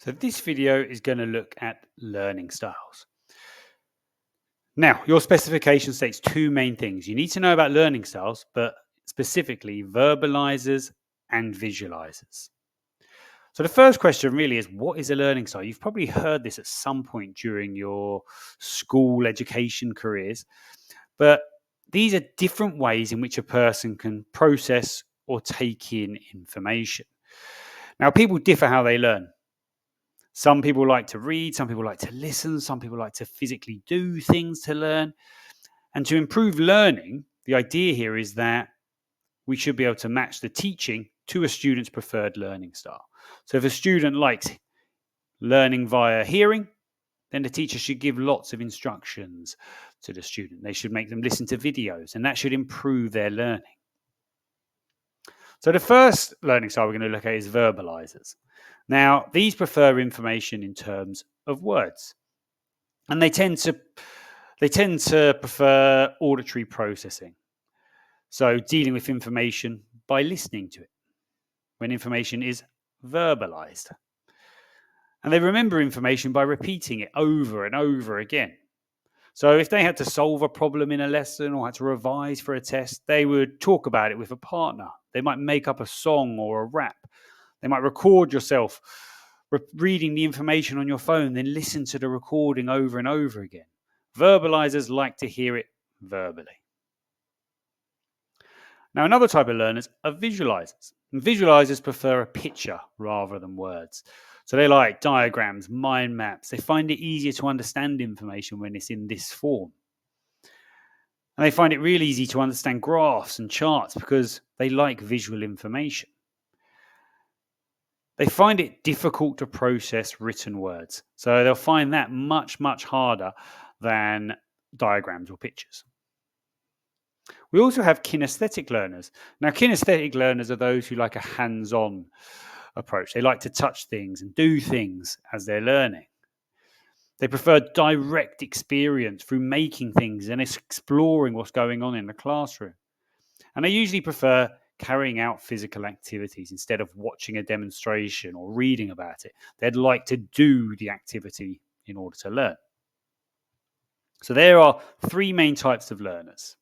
So this video is going to look at learning styles. Now, your specification states two main things. You need to know about learning styles, but specifically verbalizers and visualizers. So the first question really is, what is a learning style? You've probably heard this at some point during your school education careers, but these are different ways in which a person can process or take in information. Now, people differ how they learn. Some people like to read, some people like to listen, some people like to physically do things to learn. And to improve learning, the idea here is that we should be able to match the teaching to a student's preferred learning style. So if a student likes learning via hearing, then the teacher should give lots of instructions to the student. They should make them listen to videos, and that should improve their learning. So the first learning style we're going to look at is verbalizers. Now, these prefer information in terms of words, and they tend to prefer auditory processing. So dealing with information by listening to it when information is verbalized. And they remember information by repeating it over and over again. So if they had to solve a problem in a lesson or had to revise for a test, they would talk about it with a partner. They might make up a song or a rap. They might record yourself reading the information on your phone, then listen to the recording over and over again. Verbalizers like to hear it verbally. Now, another type of learners are visualizers. And visualizers prefer a picture rather than words. So they like diagrams, mind maps. They find it easier to understand information when it's in this form. And they find it really easy to understand graphs and charts because they like visual information. They find it difficult to process written words. So they'll find that much, much harder than diagrams or pictures. We also have kinesthetic learners. Now, kinesthetic learners are those who like a hands-on approach. They like to touch things and do things as they're learning. They prefer direct experience through making things and exploring what's going on in the classroom. And they usually prefer carrying out physical activities instead of watching a demonstration or reading about it. They'd like to do the activity in order to learn. So there are three main types of learners.